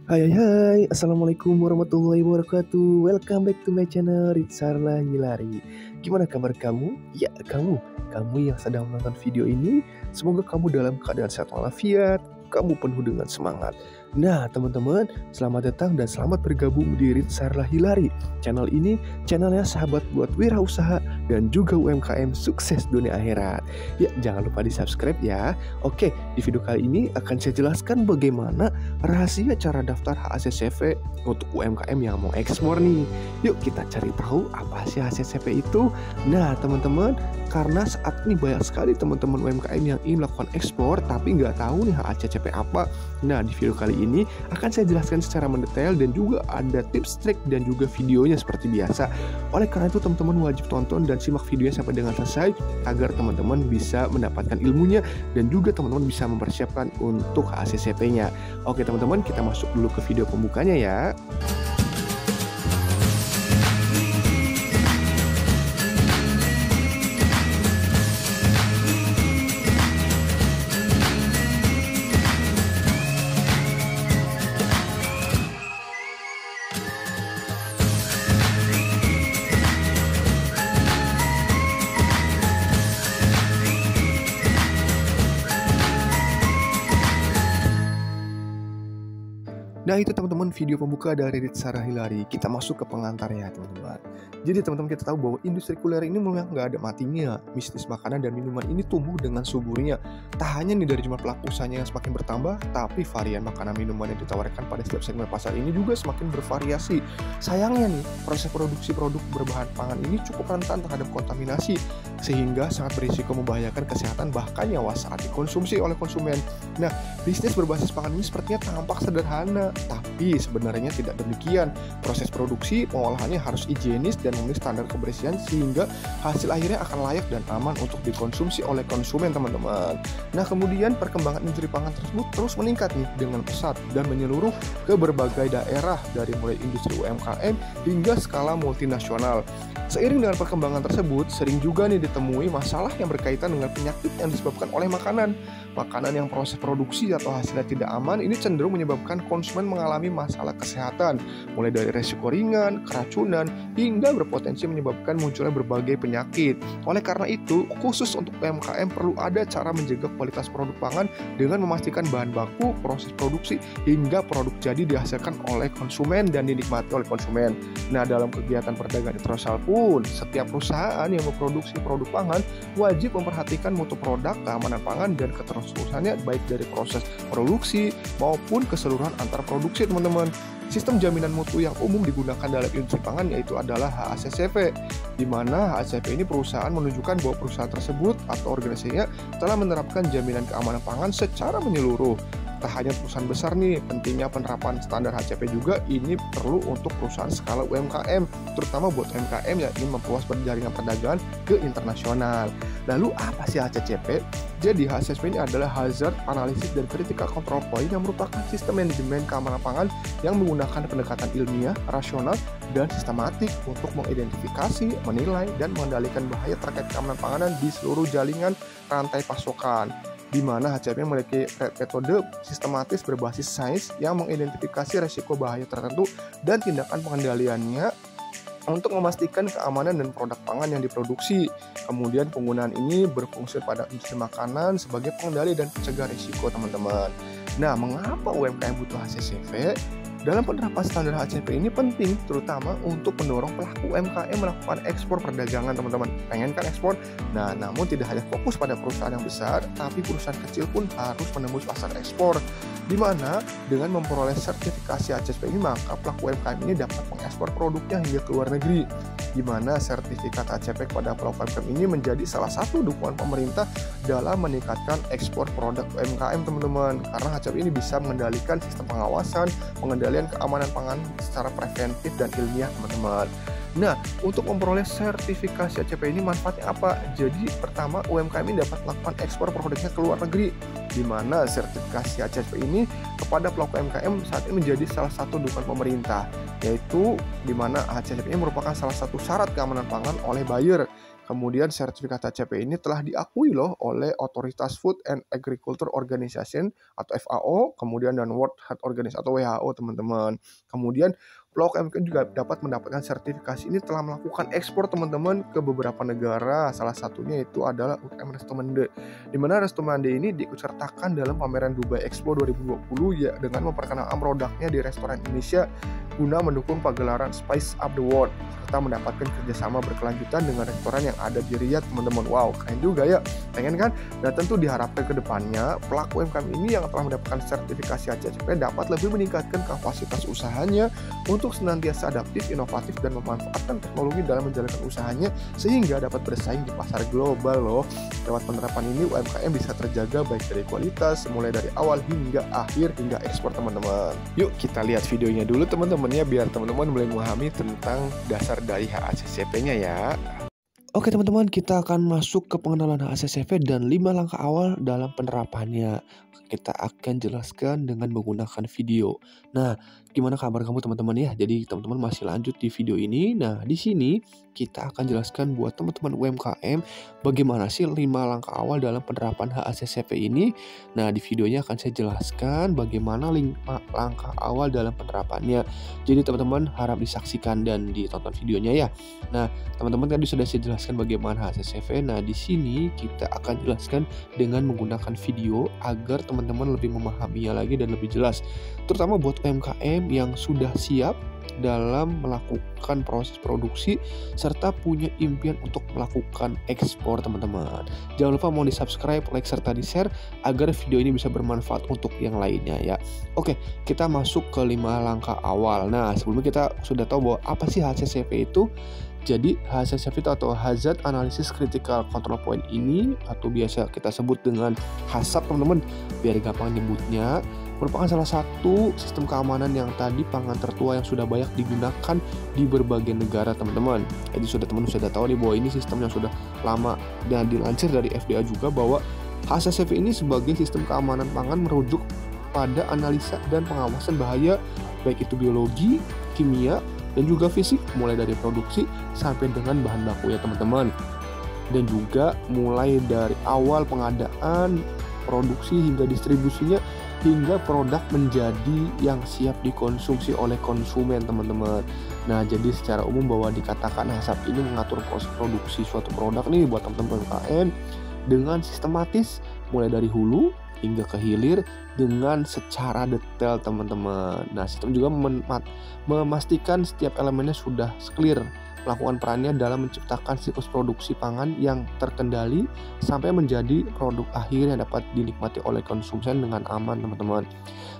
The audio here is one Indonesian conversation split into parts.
Hai, Assalamualaikum warahmatullahi wabarakatuh. Welcome back to my channel Ritsarla Hilari. Gimana kabar kamu? Ya, kamu yang sedang menonton video ini, semoga kamu dalam keadaan sehat walafiat, kamu penuh dengan semangat. Nah, teman-teman, selamat datang dan selamat bergabung di Ritsarla Hilari. Channel ini channelnya sahabat buat wirausaha dan juga UMKM sukses dunia akhirat. Ya, jangan lupa di-subscribe ya. Oke, di video kali ini akan saya jelaskan bagaimana rahasia cara daftar HACCP untuk UMKM yang mau ekspor nih. Yuk kita cari tahu apa sih HACCP itu. Nah teman-teman, karena saat ini banyak sekali teman-teman UMKM yang ingin melakukan ekspor tapi nggak tahu nih HACCP apa. Nah di video kali ini akan saya jelaskan secara mendetail dan juga ada tips trik dan juga videonya seperti biasa. Oleh karena itu teman-teman wajib tonton dan simak videonya sampai dengan selesai agar teman-teman bisa mendapatkan ilmunya dan juga teman-teman bisa mempersiapkan untuk HACCP-nya. Oke teman-teman, kita masuk dulu ke video pembukanya ya. Nah itu teman-teman video pembuka dari Ritsarla Hilari. Kita masuk ke pengantar ya teman-teman. Jadi teman-teman kita tahu bahwa industri kuliner ini memang nggak ada matinya. Bisnis makanan dan minuman ini tumbuh dengan suburnya. Tak hanya nih dari jumlah pelaku usahanya yang semakin bertambah, tapi varian makanan minuman yang ditawarkan pada setiap segmen pasar ini juga semakin bervariasi. Sayangnya nih, proses produksi produk berbahan pangan ini cukup rentan terhadap kontaminasi, sehingga sangat berisiko membahayakan kesehatan bahkan nyawa saat dikonsumsi oleh konsumen. Nah, bisnis berbasis pangan ini sepertinya tampak sederhana, tapi sebenarnya tidak demikian. Proses produksi pengolahannya harus higienis dan memenuhi standar kebersihan sehingga hasil akhirnya akan layak dan aman untuk dikonsumsi oleh konsumen teman-teman. Nah kemudian perkembangan industri pangan tersebut terus meningkat nih dengan pesat dan menyeluruh ke berbagai daerah dari mulai industri UMKM hingga skala multinasional. Seiring dengan perkembangan tersebut, sering juga nih ditemui masalah yang berkaitan dengan penyakit yang disebabkan oleh makanan. Makanan yang proses produksi atau hasilnya tidak aman ini cenderung menyebabkan konsumen mengalami masalah kesehatan, mulai dari resiko ringan, keracunan, hingga berpotensi menyebabkan munculnya berbagai penyakit. Oleh karena itu, khusus untuk UMKM perlu ada cara menjaga kualitas produk pangan dengan memastikan bahan baku, proses produksi, hingga produk jadi dihasilkan oleh konsumen dan dinikmati oleh konsumen. Nah, dalam kegiatan perdagangan internasional pun, setiap perusahaan yang memproduksi produk pangan wajib memperhatikan mutu produk, keamanan pangan, dan ketersediaannya baik dari proses produksi maupun keseluruhan antar produksi teman-teman. Sistem jaminan mutu yang umum digunakan dalam industri pangan yaitu adalah HACCP, di mana HACCP ini perusahaan menunjukkan bahwa perusahaan tersebut atau organisasinya telah menerapkan jaminan keamanan pangan secara menyeluruh. Tak hanya perusahaan besar nih, pentingnya penerapan standar HACCP juga ini perlu untuk perusahaan skala UMKM, terutama buat UMKM yang ingin memperluas jaringan perdagangan ke internasional. Lalu apa sih HACCP? Jadi HACCP ini adalah Hazard Analysis dan Critical Control Point yang merupakan sistem manajemen keamanan pangan yang menggunakan pendekatan ilmiah, rasional, dan sistematik untuk mengidentifikasi, menilai, dan mengendalikan bahaya terkait keamanan panganan di seluruh jaringan rantai pasokan, di mana HACCP memiliki metode sistematis berbasis sains yang mengidentifikasi risiko bahaya tertentu dan tindakan pengendaliannya untuk memastikan keamanan dan produk pangan yang diproduksi. Kemudian penggunaan ini berfungsi pada industri makanan sebagai pengendali dan pencegah risiko teman-teman. Nah, mengapa UMKM butuh HACCP? Dalam penerapan standar HACCP ini penting terutama untuk mendorong pelaku UMKM melakukan ekspor perdagangan teman-teman. Pengen kan ekspor? Nah, namun tidak hanya fokus pada perusahaan yang besar, tapi perusahaan kecil pun harus menembus pasar ekspor. Di mana dengan memperoleh sertifikasi HACCP ini maka pelaku UMKM ini dapat mengekspor produknya hingga ke luar negeri. Di mana sertifikat HACCP kepada pelaku UMKM ini menjadi salah satu dukungan pemerintah dalam meningkatkan ekspor produk UMKM teman-teman. Karena HACCP ini bisa mengendalikan sistem pengawasan, pengendalian keamanan pangan secara preventif dan ilmiah teman-teman. Nah, untuk memperoleh sertifikasi HACCP ini manfaatnya apa? Jadi pertama, UMKM ini dapat melakukan ekspor produknya ke luar negeri, di mana sertifikasi HACCP ini kepada pelaku UMKM saat ini menjadi salah satu dukungan pemerintah, yaitu di mana HACCP ini merupakan salah satu syarat keamanan pangan oleh buyer. Kemudian sertifikat HACCP ini telah diakui loh oleh Otoritas Food and Agriculture Organization atau FAO, kemudian dan World Health Organization atau WHO teman-teman. Kemudian Pulau UMKM juga dapat mendapatkan sertifikasi ini telah melakukan ekspor teman-teman ke beberapa negara. Salah satunya itu adalah UMKM Restomande. Di mana Restomande ini diikutsertakan dalam pameran Dubai Expo 2020 ya dengan memperkenalkan produknya di restoran Indonesia guna mendukung pagelaran Spice Up the World serta mendapatkan kerjasama berkelanjutan dengan restoran yang ada di Riyadh teman-teman. Wow, keren juga ya. Pengen kan? Dan tentu diharapkan ke depannya pelaku UMKM ini yang telah mendapatkan sertifikasi HACCP dapat lebih meningkatkan kapasitas usahanya untuk senantiasa adaptif, inovatif, dan memanfaatkan teknologi dalam menjalankan usahanya sehingga dapat bersaing di pasar global loh. Lewat penerapan ini UMKM bisa terjaga baik dari kualitas, mulai dari awal hingga akhir hingga ekspor teman-teman. Yuk kita lihat videonya dulu teman-teman ya, biar teman-teman mulai memahami tentang dasar dari HACCP-nya ya. Oke teman-teman, kita akan masuk ke pengenalan HACCP dan 5 langkah awal dalam penerapannya. Kita akan jelaskan dengan menggunakan video. Nah, gimana kabar kamu teman-teman ya? Jadi teman-teman masih lanjut di video ini. Nah, di sini kita akan jelaskan buat teman-teman UMKM bagaimana sih 5 langkah awal dalam penerapan HACCP ini. Nah, di videonya akan saya jelaskan bagaimana 5 langkah awal dalam penerapannya. Jadi teman-teman harap disaksikan dan ditonton videonya ya. Nah, teman-teman tadi sudah saya jelaskan bagaimana HACCP. Nah, di sini kita akan jelaskan dengan menggunakan video agar teman-teman lebih memahaminya lagi dan lebih jelas. Terutama buat UMKM yang sudah siap dalam melakukan proses produksi serta punya impian untuk melakukan ekspor teman-teman. Jangan lupa mau di-subscribe, like, serta di-share agar video ini bisa bermanfaat untuk yang lainnya ya. Oke, kita masuk ke 5 langkah awal. Nah, sebelumnya kita sudah tahu bahwa apa sih HACCP itu. Jadi HACCP itu atau Hazard Analysis Critical Control Point ini atau biasa kita sebut dengan HACCP teman-teman biar gampang nyebutnya, merupakan salah satu sistem keamanan yang tadi pangan tertua yang sudah banyak digunakan di berbagai negara teman-teman. Jadi teman-teman sudah tahu nih bahwa ini sistem yang sudah lama dan dilansir dari FDA juga bahwa HACCP ini sebagai sistem keamanan pangan merujuk pada analisa dan pengawasan bahaya baik itu biologi, kimia, dan juga fisik mulai dari produksi sampai dengan bahan baku ya teman-teman. Dan juga mulai dari awal pengadaan, produksi hingga distribusinya hingga produk menjadi yang siap dikonsumsi oleh konsumen teman-teman. Nah, jadi secara umum bahwa dikatakan HACCP ini mengatur proses produksi suatu produk nih buat teman-teman UMKM dengan sistematis mulai dari hulu hingga ke hilir dengan secara detail teman-teman. Nah, sistem juga memastikan setiap elemennya sudah clear melakukan perannya dalam menciptakan siklus produksi pangan yang terkendali sampai menjadi produk akhir yang dapat dinikmati oleh konsumen dengan aman teman-teman.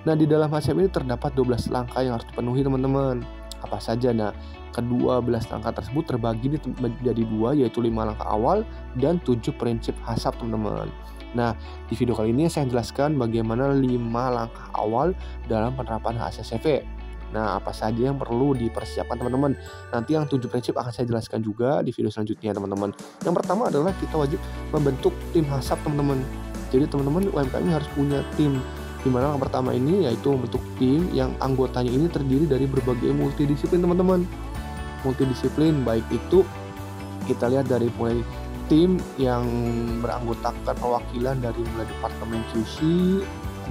Nah, di dalam HACCP ini terdapat 12 langkah yang harus dipenuhi teman-teman. Apa saja? Nah, kedua belas langkah tersebut terbagi menjadi 2 yaitu 5 langkah awal dan 7 prinsip HACCP teman-teman. Nah, di video kali ini saya jelaskan bagaimana 5 langkah awal dalam penerapan HACCP. Nah, apa saja yang perlu dipersiapkan teman-teman. Nanti yang 7 prinsip akan saya jelaskan juga di video selanjutnya teman-teman. Yang pertama adalah kita wajib membentuk tim HACCP teman-teman. Jadi teman-teman UMKM ini harus punya tim. Di mana yang pertama ini yaitu membentuk tim yang anggotanya ini terdiri dari berbagai multidisiplin teman-teman. Multidisiplin baik itu kita lihat dari mulai tim yang beranggotakan perwakilan dari mulai departemen QC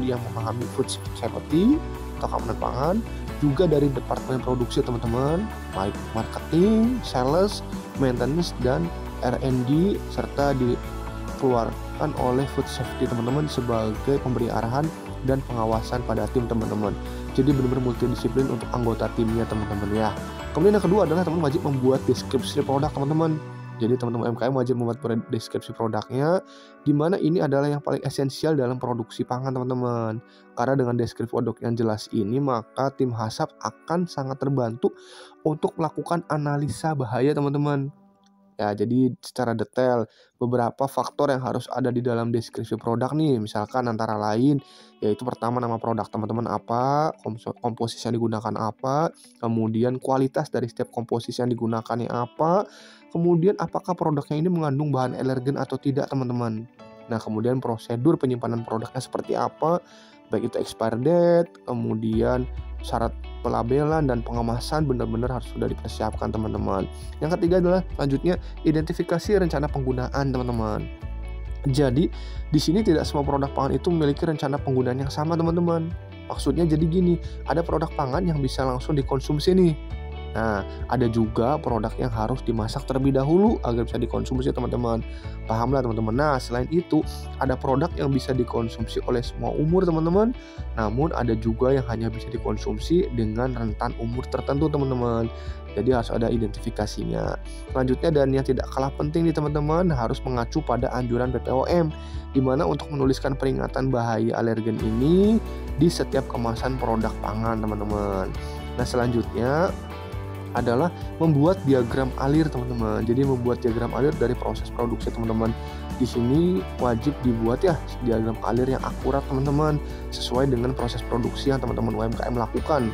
yang memahami food safety atau keamanan pangan, juga dari departemen produksi teman-teman, baik marketing, sales, maintenance, dan R&D, serta dikeluarkan oleh food safety teman-teman sebagai pemberi arahan dan pengawasan pada tim teman-teman. Jadi benar-benar multidisiplin untuk anggota timnya teman-teman ya. Kemudian yang kedua adalah teman-teman wajib membuat deskripsi produk teman-teman. Jadi teman-teman UMKM wajib membuat deskripsi produknya, di mana ini adalah yang paling esensial dalam produksi pangan teman-teman. Karena dengan deskripsi produk yang jelas ini, maka tim HACCP akan sangat terbantu untuk melakukan analisa bahaya teman-teman. Ya, jadi secara detail beberapa faktor yang harus ada di dalam deskripsi produk nih, misalkan antara lain yaitu pertama nama produk teman-teman apa, komposisi yang digunakan apa, kemudian kualitas dari setiap komposisi yang digunakannya apa, kemudian apakah produknya ini mengandung bahan alergen atau tidak teman-teman. Nah, kemudian prosedur penyimpanan produknya seperti apa, baik itu expired date, kemudian syarat pelabelan dan pengemasan benar-benar harus sudah dipersiapkan teman-teman. Yang ketiga adalah selanjutnya identifikasi rencana penggunaan teman-teman. Jadi di sini tidak semua produk pangan itu memiliki rencana penggunaan yang sama teman-teman. Maksudnya jadi gini, ada produk pangan yang bisa langsung dikonsumsi nih. Nah, ada juga produk yang harus dimasak terlebih dahulu agar bisa dikonsumsi teman-teman. Pahamlah teman-teman. Nah, selain itu ada produk yang bisa dikonsumsi oleh semua umur teman-teman. Namun ada juga yang hanya bisa dikonsumsi dengan rentan umur tertentu teman-teman. Jadi harus ada identifikasinya. Selanjutnya dan yang tidak kalah penting nih teman-teman, harus mengacu pada anjuran BPOM, di mana untuk menuliskan peringatan bahaya alergen ini di setiap kemasan produk pangan teman-teman. Nah, selanjutnya adalah membuat diagram alir teman-teman. Jadi membuat diagram alir dari proses produksi teman-teman. Di sini wajib dibuat ya diagram alir yang akurat teman-teman, sesuai dengan proses produksi yang teman-teman UMKM lakukan.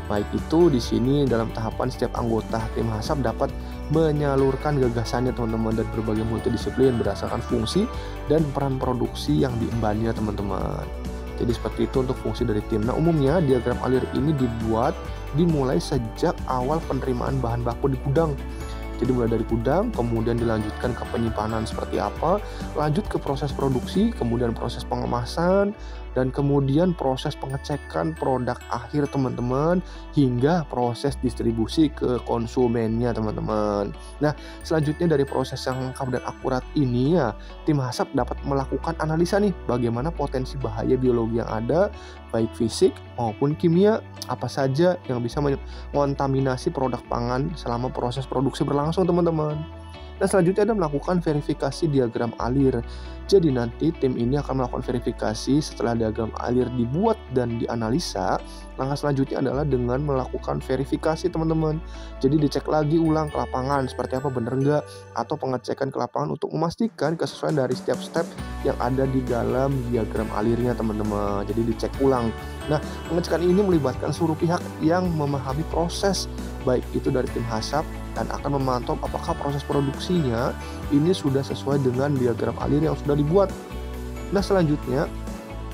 Baik itu di sini dalam tahapan setiap anggota tim HACCP dapat menyalurkan gagasannya teman-teman dan berbagai multidisiplin berdasarkan fungsi dan peran produksi yang diembannya teman-teman. Jadi seperti itu untuk fungsi dari tim. Nah, umumnya diagram alir ini dimulai sejak awal penerimaan bahan baku di gudang. Jadi mulai dari gudang, kemudian dilanjutkan ke penyimpanan seperti apa, lanjut ke proses produksi, kemudian proses pengemasan, dan kemudian proses pengecekan produk akhir teman-teman, hingga proses distribusi ke konsumennya teman-teman. Nah, selanjutnya dari proses yang lengkap dan akurat ini ya, tim HACCP dapat melakukan analisa nih, bagaimana potensi bahaya biologi yang ada, baik fisik maupun kimia, apa saja yang bisa mengontaminasi produk pangan selama proses produksi berlangsung teman-teman. Nah, selanjutnya ada melakukan verifikasi diagram alir. Jadi nanti tim ini akan melakukan verifikasi setelah diagram alir dibuat dan dianalisa. Langkah selanjutnya adalah dengan melakukan verifikasi teman-teman. Jadi dicek lagi ulang ke lapangan seperti apa, benar enggak, atau pengecekan ke lapangan untuk memastikan kesesuaian dari setiap step yang ada di dalam diagram alirnya teman-teman. Jadi dicek ulang. Nah, pengecekan ini melibatkan seluruh pihak yang memahami proses, baik itu dari tim HACCP dan akan memantau apakah proses produksinya ini sudah sesuai dengan diagram alir yang sudah dibuat. Nah, selanjutnya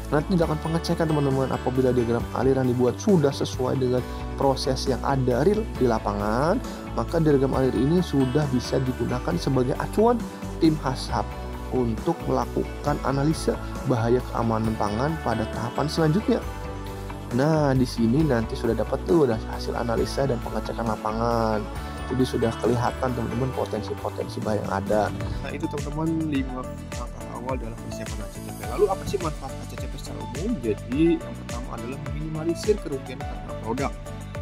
nanti dilakukan pengecekan teman-teman. Apabila diagram alir yang dibuat sudah sesuai dengan proses yang ada real di lapangan, maka diagram alir ini sudah bisa digunakan sebagai acuan tim HACCP untuk melakukan analisa bahaya keamanan pangan pada tahapan selanjutnya. Nah, di sini nanti sudah dapat tuh hasil analisa dan pengecekan lapangan. Jadi sudah kelihatan teman-teman potensi-potensi bahaya yang ada. Nah, itu teman-teman 5 langkah awal dalam persiapan HACCP. Lalu apa sih manfaat HACCP secara umum? Jadi yang pertama adalah meminimalisir kerugian karena produk.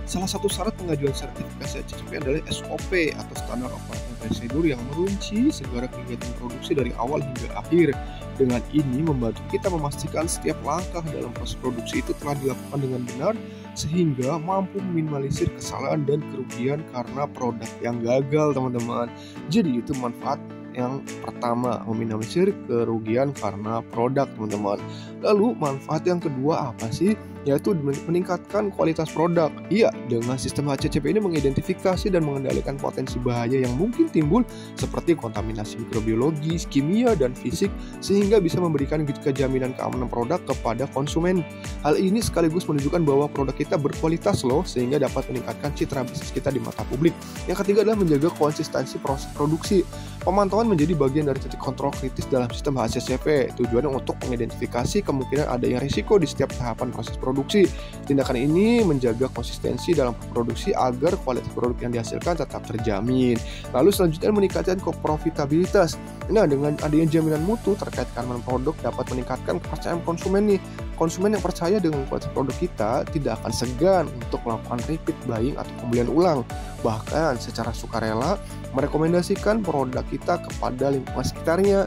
Salah satu syarat pengajuan sertifikasi HACCP adalah SOP atau Standard Operating Procedure yang merinci segala kegiatan produksi dari awal hingga akhir. Dengan ini membantu kita memastikan setiap langkah dalam proses produksi itu telah dilakukan dengan benar, sehingga mampu meminimalisir kesalahan dan kerugian karena produk yang gagal teman-teman. Jadi itu manfaat yang pertama, meminimalisir kerugian karena produk teman-teman. Lalu manfaat yang kedua apa sih? Yaitu meningkatkan kualitas produk. Iya, dengan sistem HACCP ini mengidentifikasi dan mengendalikan potensi bahaya yang mungkin timbul seperti kontaminasi mikrobiologis, kimia, dan fisik, sehingga bisa memberikan kejaminan keamanan produk kepada konsumen. Hal ini sekaligus menunjukkan bahwa produk kita berkualitas loh, sehingga dapat meningkatkan citra bisnis kita di mata publik. Yang ketiga adalah menjaga konsistensi proses produksi. Pemantauan menjadi bagian dari titik kontrol kritis dalam sistem HACCP. Tujuannya untuk mengidentifikasi kemungkinan adanya risiko di setiap tahapan proses produksi. Tindakan ini menjaga konsistensi dalam produksi agar kualitas produk yang dihasilkan tetap terjamin. Lalu selanjutnya meningkatkan profitabilitas. Nah, dengan adanya jaminan mutu terkait keamanan produk dapat meningkatkan kepercayaan konsumen nih. Konsumen yang percaya dengan kualitas produk kita tidak akan segan untuk melakukan repeat buying atau pembelian ulang. Bahkan secara sukarela merekomendasikan produk kita kepada lingkungan sekitarnya.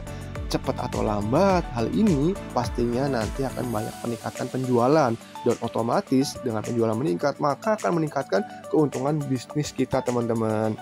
Cepat atau lambat, hal ini pastinya nanti akan banyak meningkatkan penjualan, dan otomatis dengan penjualan meningkat maka akan meningkatkan keuntungan bisnis kita teman-teman.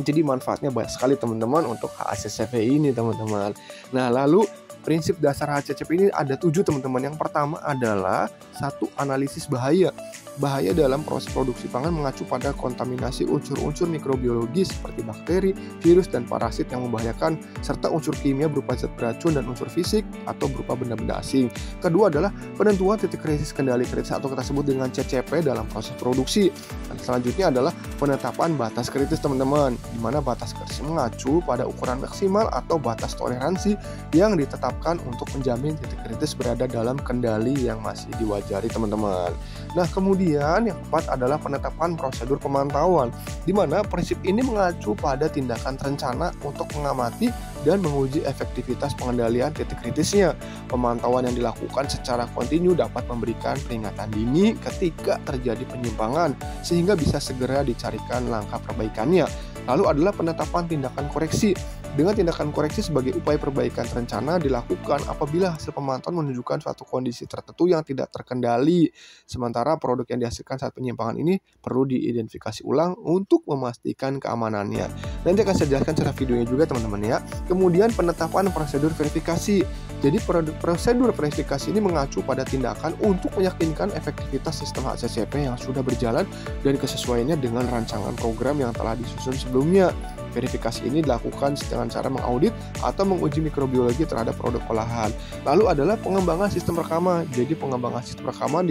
Jadi manfaatnya banyak sekali teman-teman untuk HACCP ini teman-teman. Nah, lalu prinsip dasar HACCP ini ada 7 teman-teman. Yang pertama adalah 1, analisis bahaya. Bahaya dalam proses produksi pangan mengacu pada kontaminasi unsur-unsur mikrobiologi seperti bakteri, virus, dan parasit yang membahayakan, serta unsur kimia berupa zat beracun dan unsur fisik atau berupa benda-benda asing. Kedua adalah penentuan titik kritis kendali kritis atau kita sebut dengan CCP dalam proses produksi. Dan selanjutnya adalah penetapan batas kritis teman-teman, di mana batas kritis mengacu pada ukuran maksimal atau batas toleransi yang ditetapkan untuk menjamin titik kritis berada dalam kendali yang masih diwajari teman-teman. Nah, kemudian yang keempat adalah penetapan prosedur pemantauan, di mana prinsip ini mengacu pada tindakan terencana untuk mengamati dan menguji efektivitas pengendalian titik kritisnya. Pemantauan yang dilakukan secara kontinu dapat memberikan peringatan dini ketika terjadi penyimpangan, sehingga bisa segera dicarikan langkah perbaikannya. Lalu adalah penetapan tindakan koreksi. Dengan tindakan koreksi sebagai upaya perbaikan terencana dilakukan apabila hasil pemantauan menunjukkan suatu kondisi tertentu yang tidak terkendali. Sementara produk yang dihasilkan saat penyimpangan ini perlu diidentifikasi ulang untuk memastikan keamanannya. Nanti akan saya jelaskan secara videonya juga teman-teman ya. Kemudian penetapan prosedur verifikasi. Jadi prosedur verifikasi ini mengacu pada tindakan untuk meyakinkan efektivitas sistem HACCP yang sudah berjalan dan kesesuaiannya dengan rancangan program yang telah disusun sebelumnya. Verifikasi ini dilakukan dengan cara mengaudit atau menguji mikrobiologi terhadap produk olahan. Lalu adalah pengembangan sistem rekaman. Jadi pengembangan sistem rekaman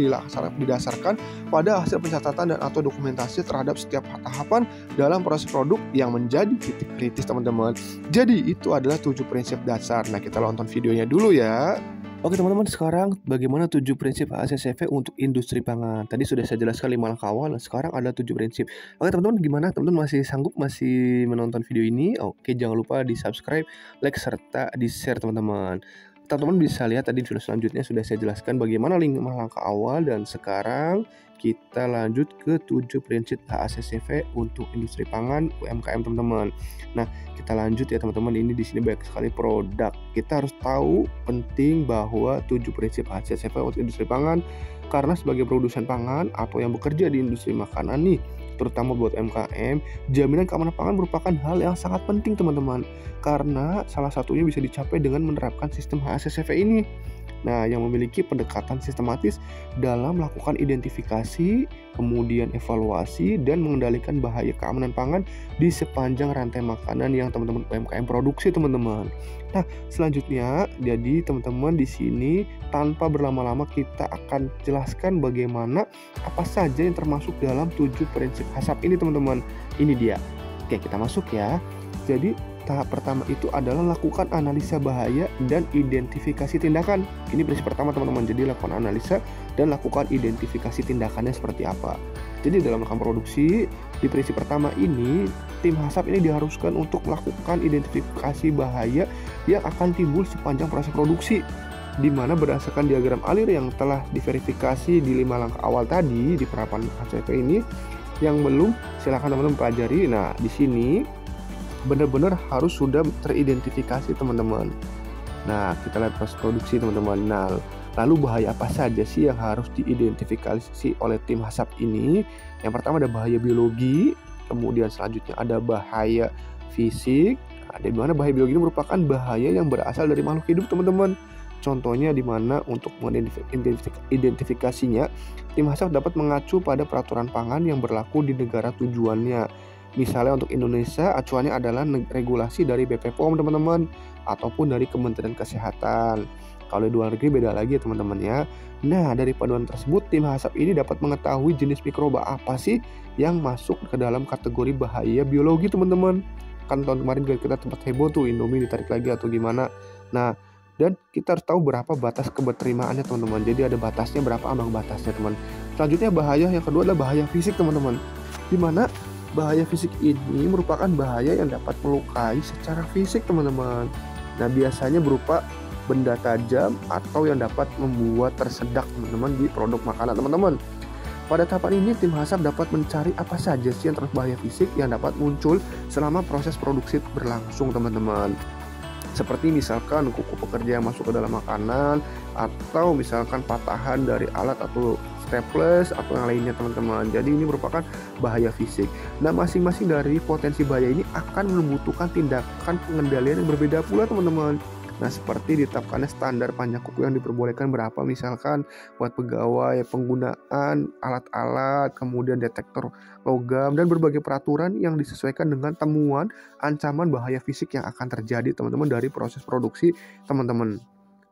didasarkan pada hasil pencatatan dan atau dokumentasi terhadap setiap tahapan dalam proses produk yang menjadi titik kritis teman-teman. Jadi itu adalah 7 prinsip dasar. Nah, kita nonton videonya dulu ya. Oke teman-teman, sekarang bagaimana 7 prinsip HACCP untuk industri pangan? Tadi sudah saya jelaskan 5 langkah awal, sekarang ada 7 prinsip. Oke teman-teman, gimana? Teman-teman masih sanggup, masih menonton video ini? Oke, jangan lupa di subscribe, like, serta di share teman-teman. Teman-teman bisa lihat tadi video selanjutnya sudah saya jelaskan bagaimana 5 langkah awal, dan sekarang kita lanjut ke 7 prinsip HACCP untuk industri pangan UMKM teman-teman. Nah, kita lanjut ya teman-teman. Ini di sini banyak sekali produk. Kita harus tahu penting bahwa 7 prinsip HACCP untuk industri pangan, karena sebagai produsen pangan atau yang bekerja di industri makanan nih, terutama buat UMKM, jaminan keamanan pangan merupakan hal yang sangat penting teman-teman, karena salah satunya bisa dicapai dengan menerapkan sistem HACCP ini. Nah, yang memiliki pendekatan sistematis dalam melakukan identifikasi, kemudian evaluasi, dan mengendalikan bahaya keamanan pangan di sepanjang rantai makanan yang teman-teman UMKM produksi teman-teman. Nah, selanjutnya, jadi teman-teman di sini tanpa berlama-lama kita akan jelaskan bagaimana apa saja yang termasuk dalam 7 prinsip HACCP ini teman-teman. Ini dia. Oke, kita masuk ya. Jadi tahap pertama itu adalah lakukan analisa bahaya dan identifikasi tindakan. Ini prinsip pertama teman-teman. Jadi lakukan analisa dan lakukan identifikasi tindakannya seperti apa. Jadi dalam rangka produksi, di prinsip pertama ini, tim HACCP ini diharuskan untuk melakukan identifikasi bahaya yang akan timbul sepanjang proses produksi, di mana berdasarkan diagram alir yang telah diverifikasi di 5 langkah awal tadi di penerapan HACCP ini. Yang belum, silahkan teman-teman pelajari. Nah, di sini benar-benar harus sudah teridentifikasi teman-teman. Nah, kita lihat proses produksi teman-teman. Nah, lalu bahaya apa saja sih yang harus diidentifikasi oleh tim HACCP ini? Yang pertama ada bahaya biologi, kemudian selanjutnya ada bahaya fisik. Nah, di mana bahaya biologi ini merupakan bahaya yang berasal dari makhluk hidup teman-teman. Contohnya di mana untuk mengidentifikasinya, tim HACCP dapat mengacu pada peraturan pangan yang berlaku di negara tujuannya. Misalnya untuk Indonesia, acuannya adalah regulasi dari BP POM teman-teman, ataupun dari Kementerian Kesehatan. Kalau di luar negeri beda lagi ya teman-teman ya. Nah, dari paduan tersebut, tim HACCP ini dapat mengetahui jenis mikroba apa sih yang masuk ke dalam kategori bahaya biologi teman-teman. Kan tahun kemarin kita tempat heboh tuh, Indomie ditarik lagi atau gimana. Nah, dan kita harus tahu berapa batas keberterimaannya teman-teman. Jadi ada batasnya, berapa ambang batasnya teman. Selanjutnya bahaya yang kedua adalah bahaya fisik teman-teman, di mana bahaya fisik ini merupakan bahaya yang dapat melukai secara fisik teman-teman. Nah, biasanya berupa benda tajam atau yang dapat membuat tersedak teman-teman di produk makanan teman-teman. Pada tahapan ini, tim HACCP dapat mencari apa saja sih yang terkait bahaya fisik yang dapat muncul selama proses produksi berlangsung teman-teman. Seperti misalkan kuku pekerja yang masuk ke dalam makanan, atau misalkan patahan dari alat atau staples atau yang lainnya teman-teman. Jadi ini merupakan bahaya fisik. Nah, masing-masing dari potensi bahaya ini akan membutuhkan tindakan pengendalian yang berbeda pula teman-teman. Nah, seperti ditetapkannya standar panjang kuku yang diperbolehkan berapa, misalkan buat pegawai, penggunaan alat-alat, kemudian detektor logam, dan berbagai peraturan yang disesuaikan dengan temuan ancaman bahaya fisik yang akan terjadi teman-teman dari proses produksi teman-teman.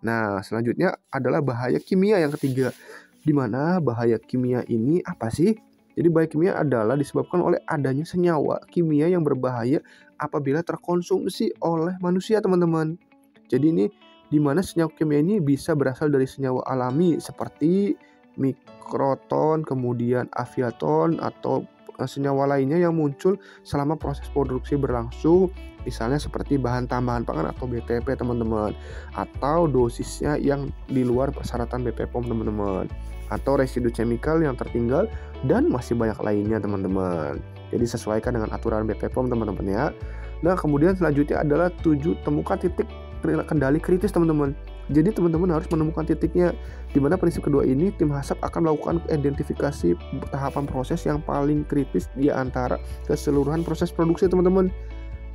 Nah, selanjutnya adalah bahaya kimia yang ketiga. Di mana bahaya kimia ini apa sih? Jadi bahaya kimia adalah disebabkan oleh adanya senyawa kimia yang berbahaya apabila terkonsumsi oleh manusia, teman-teman. Jadi ini di mana senyawa kimia ini bisa berasal dari senyawa alami seperti mikroton, kemudian aviaton, atau senyawa lainnya yang muncul selama proses produksi berlangsung, misalnya seperti bahan tambahan pangan atau BTP, teman-teman, atau dosisnya yang di luar persyaratan BPOM, teman-teman, atau residu chemical yang tertinggal, dan masih banyak lainnya, teman-teman. Jadi sesuaikan dengan aturan BPOM, teman-teman ya. Nah, kemudian selanjutnya adalah 7, temukan titik kendali kritis, teman-teman. Jadi teman-teman harus menemukan titiknya. Di mana prinsip kedua ini tim HACCP akan melakukan identifikasi tahapan proses yang paling kritis di antara keseluruhan proses produksi, teman-teman.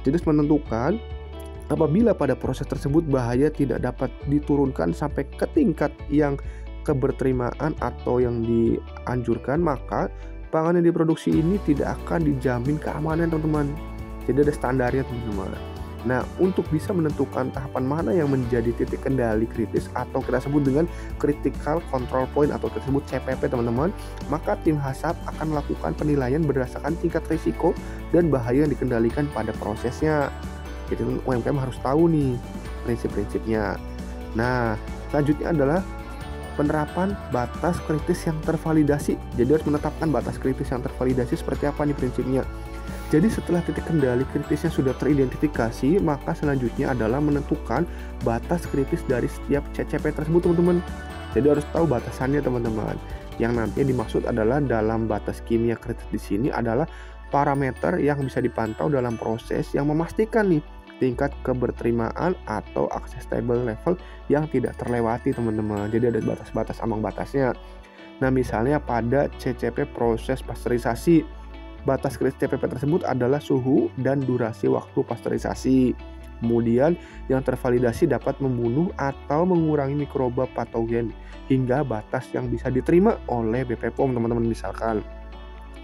Jadi menentukan apabila pada proses tersebut bahaya tidak dapat diturunkan sampai ke tingkat yang keberterimaan atau yang dianjurkan, maka pangan yang diproduksi ini tidak akan dijamin keamanan, teman-teman. Jadi ada standarnya, teman-teman. Nah, untuk bisa menentukan tahapan mana yang menjadi titik kendali kritis atau kita sebut dengan critical control point atau kita sebut CPP, teman-teman, maka tim HACCP akan melakukan penilaian berdasarkan tingkat risiko dan bahaya yang dikendalikan pada prosesnya. Jadi UMKM harus tahu nih prinsip-prinsipnya. Nah, selanjutnya adalah penerapan batas kritis yang tervalidasi. Jadi harus menetapkan batas kritis yang tervalidasi seperti apa nih prinsipnya. Jadi setelah titik kendali kritisnya sudah teridentifikasi, maka selanjutnya adalah menentukan batas kritis dari setiap CCP tersebut, teman-teman. Jadi harus tahu batasannya, teman-teman. Yang nantinya dimaksud adalah dalam batas kimia kritis di sini adalah parameter yang bisa dipantau dalam proses yang memastikan nih tingkat keberterimaan atau acceptable level yang tidak terlewati, teman-teman. Jadi ada batas-batas ambang batasnya. Nah, misalnya pada CCP proses pasteurisasi, batas kritis CPP tersebut adalah suhu dan durasi waktu pasteurisasi. Kemudian yang tervalidasi dapat membunuh atau mengurangi mikroba patogen hingga batas yang bisa diterima oleh BPOM, teman-teman, misalkan.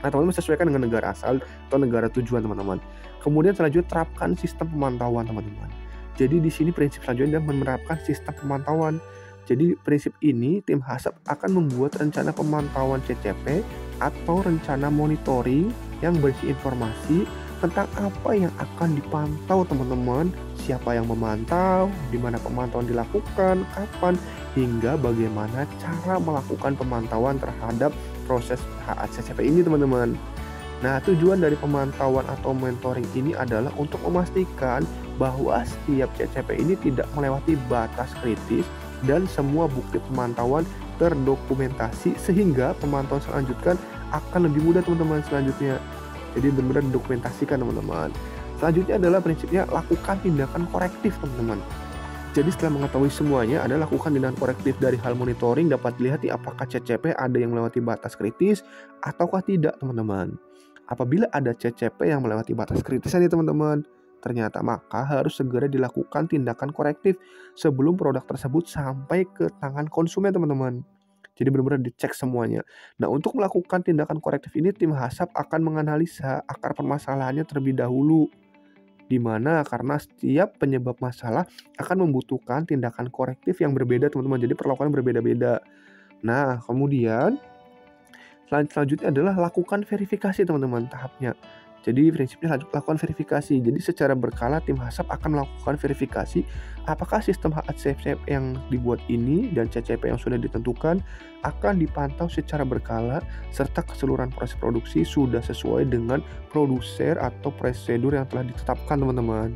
Nah, teman-teman sesuaikan dengan negara asal atau negara tujuan, teman-teman. Kemudian selanjutnya terapkan sistem pemantauan, teman-teman. Jadi di sini prinsip selanjutnya menerapkan sistem pemantauan. Jadi prinsip ini tim HACCP akan membuat rencana pemantauan CCP atau rencana monitoring yang berisi informasi tentang apa yang akan dipantau, teman-teman, siapa yang memantau, di mana pemantauan dilakukan, kapan, hingga bagaimana cara melakukan pemantauan terhadap proses HACCP ini, teman-teman. Nah, tujuan dari pemantauan atau monitoring ini adalah untuk memastikan bahwa setiap CCP ini tidak melewati batas kritis dan semua bukti pemantauan terdokumentasi sehingga pemantauan selanjutnya akan lebih mudah, teman-teman, selanjutnya. Jadi benar-benar didokumentasikan, teman-teman. Selanjutnya adalah prinsipnya lakukan tindakan korektif, teman-teman. Jadi setelah mengetahui semuanya, ada lakukan tindakan korektif dari hal monitoring dapat dilihat apakah CCP ada yang melewati batas kritis ataukah tidak, teman-teman. Apabila ada CCP yang melewati batas kritis nih, teman-teman, ternyata maka harus segera dilakukan tindakan korektif sebelum produk tersebut sampai ke tangan konsumen, teman-teman. Jadi benar-benar dicek semuanya. Nah, untuk melakukan tindakan korektif ini tim HACCP akan menganalisa akar permasalahannya terlebih dahulu. Di mana karena setiap penyebab masalah akan membutuhkan tindakan korektif yang berbeda, teman-teman. Jadi perlakuan berbeda-beda. Nah, kemudian selanjutnya adalah lakukan verifikasi, teman-teman, tahapnya. Jadi prinsipnya lakukan verifikasi. Jadi secara berkala tim HACCP akan melakukan verifikasi apakah sistem HACCP yang dibuat ini dan CCP yang sudah ditentukan akan dipantau secara berkala serta keseluruhan proses produksi sudah sesuai dengan produser atau prosedur yang telah ditetapkan, teman-teman.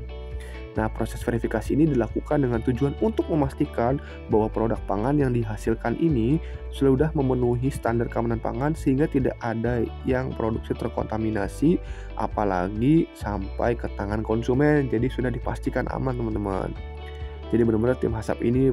Nah, proses verifikasi ini dilakukan dengan tujuan untuk memastikan bahwa produk pangan yang dihasilkan ini sudah memenuhi standar keamanan pangan sehingga tidak ada yang produksi terkontaminasi apalagi sampai ke tangan konsumen. Jadi sudah dipastikan aman, teman-teman. Jadi benar-benar tim HACCP ini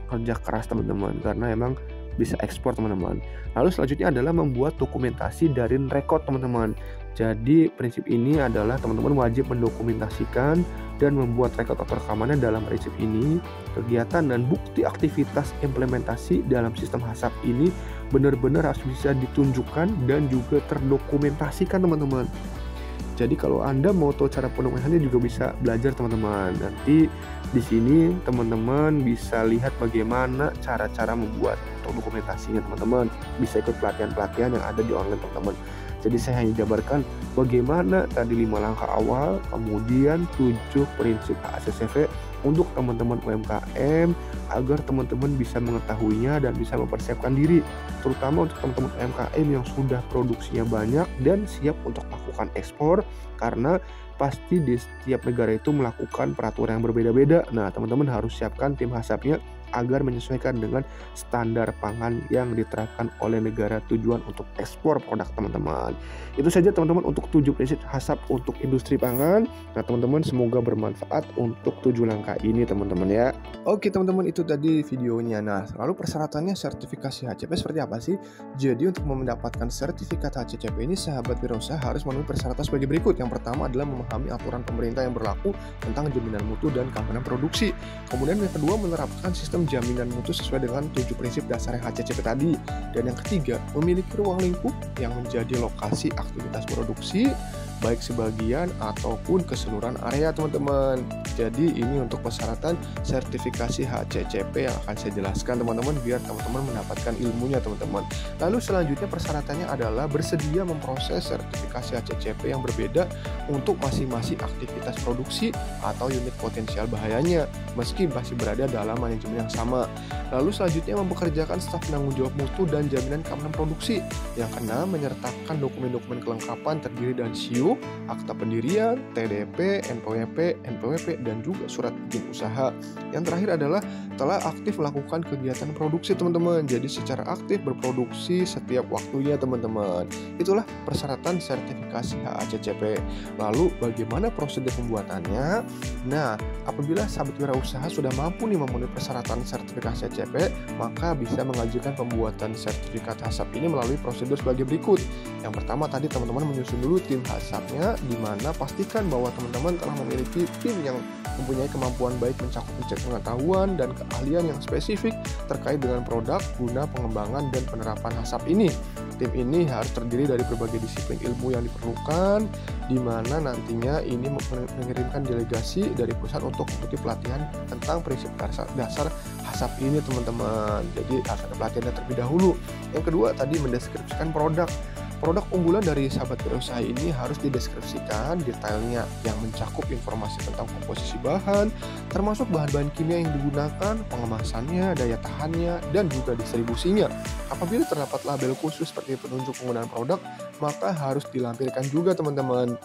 kerja keras, teman-teman, karena emang bisa ekspor, teman-teman. Lalu selanjutnya adalah membuat dokumentasi dari record, teman-teman. Jadi prinsip ini adalah teman-teman wajib mendokumentasikan dan membuat rekod atau rekamannya. Dalam prinsip ini, kegiatan dan bukti aktivitas implementasi dalam sistem HACCP ini benar-benar harus bisa ditunjukkan dan juga terdokumentasikan teman-teman. Jadi kalau Anda mau tahu cara pendokumentasinya juga bisa belajar teman-teman. Nanti di sini teman-teman bisa lihat bagaimana cara-cara membuat atau dokumentasinya teman-teman. Bisa ikut pelatihan-pelatihan yang ada di online teman-teman. Jadi saya hanya jabarkan bagaimana tadi 5 langkah awal, kemudian 7 prinsip HACCP untuk teman-teman UMKM agar teman-teman bisa mengetahuinya dan bisa mempersiapkan diri, terutama untuk teman-teman UMKM yang sudah produksinya banyak dan siap untuk melakukan ekspor, karena pasti di setiap negara itu melakukan peraturan yang berbeda-beda. Nah, teman-teman harus siapkan tim HACCP-nya agar menyesuaikan dengan standar pangan yang diterapkan oleh negara tujuan untuk ekspor produk teman-teman. Itu saja teman-teman untuk 7 prinsip HACCP untuk industri pangan. Nah, teman-teman semoga bermanfaat untuk 7 langkah ini teman-teman ya. Oke teman-teman, itu tadi videonya. Nah, lalu persyaratannya sertifikasi HACCP seperti apa sih? Jadi untuk mendapatkan sertifikat HACCP ini, sahabat wirausaha harus memenuhi persyaratan sebagai berikut. Yang pertama adalah memahami aturan pemerintah yang berlaku tentang jaminan mutu dan keamanan produksi. Kemudian yang kedua, menerapkan sistem jaminan mutu sesuai dengan 7 prinsip dasar HACCP tadi. Dan yang ketiga, memiliki ruang lingkup yang menjadi lokasi aktivitas produksi, baik sebagian ataupun keseluruhan area teman-teman. Jadi ini untuk persyaratan sertifikasi HACCP yang akan saya jelaskan teman-teman, biar teman-teman mendapatkan ilmunya teman-teman. Lalu selanjutnya persyaratannya adalah bersedia memproses sertifikasi HACCP yang berbeda untuk masing-masing aktivitas produksi atau unit potensial bahayanya, meski masih berada dalam manajemen yang sama. Lalu selanjutnya mempekerjakan staf penanggung jawab mutu dan jaminan keamanan produksi. Yang keenam, menyertakan dokumen-dokumen kelengkapan terdiri dari SIUP, akta pendirian, TDP, NPWP, dan juga surat izin usaha. Yang terakhir adalah telah aktif melakukan kegiatan produksi teman-teman. Jadi secara aktif berproduksi setiap waktunya teman-teman. Itulah persyaratan sertifikasi HACCP. Lalu bagaimana prosedur pembuatannya? Nah, apabila sahabat wirausaha sudah mampu nih memenuhi persyaratan sertifikasi HACCP, maka bisa mengajukan pembuatan sertifikat HACCP ini melalui prosedur sebagai berikut. Yang pertama tadi teman-teman menyusun dulu tim HACCP-nya, di mana pastikan bahwa teman-teman telah memiliki tim yang mempunyai kemampuan baik mencakup pengetahuan dan keahlian yang spesifik terkait dengan produk guna pengembangan dan penerapan HACCP ini. Tim ini harus terdiri dari berbagai disiplin ilmu yang diperlukan, di mana nantinya ini mengirimkan delegasi dari perusahaan untuk mengikuti pelatihan tentang prinsip dasar HACCP ini teman-teman. Jadi harus ada pelatihannya terlebih dahulu. Yang kedua tadi mendeskripsikan produk. Produk unggulan dari sahabat wirausaha ini harus dideskripsikan detailnya yang mencakup informasi tentang komposisi bahan, termasuk bahan-bahan kimia yang digunakan, pengemasannya, daya tahannya, dan juga distribusinya. Apabila terdapat label khusus seperti penunjuk penggunaan produk, maka harus dilampirkan juga teman-teman.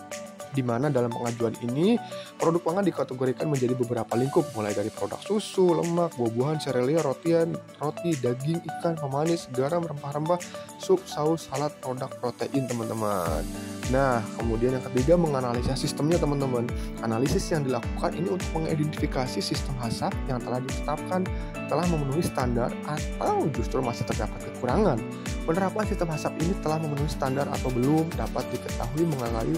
Di mana dalam pengajuan ini produk pangan dikategorikan menjadi beberapa lingkup, mulai dari produk susu, lemak, buah-buahan, serealia, roti, daging, ikan, pemanis, garam, rempah-rempah, sup, saus, salad, produk protein teman-teman. Nah, kemudian yang ketiga menganalisa sistemnya teman-teman. Analisis yang dilakukan ini untuk mengidentifikasi sistem HACCP yang telah ditetapkan telah memenuhi standar atau justru masih terdapat kekurangan. Penerapan sistem HACCP ini telah memenuhi standar atau belum dapat diketahui melalui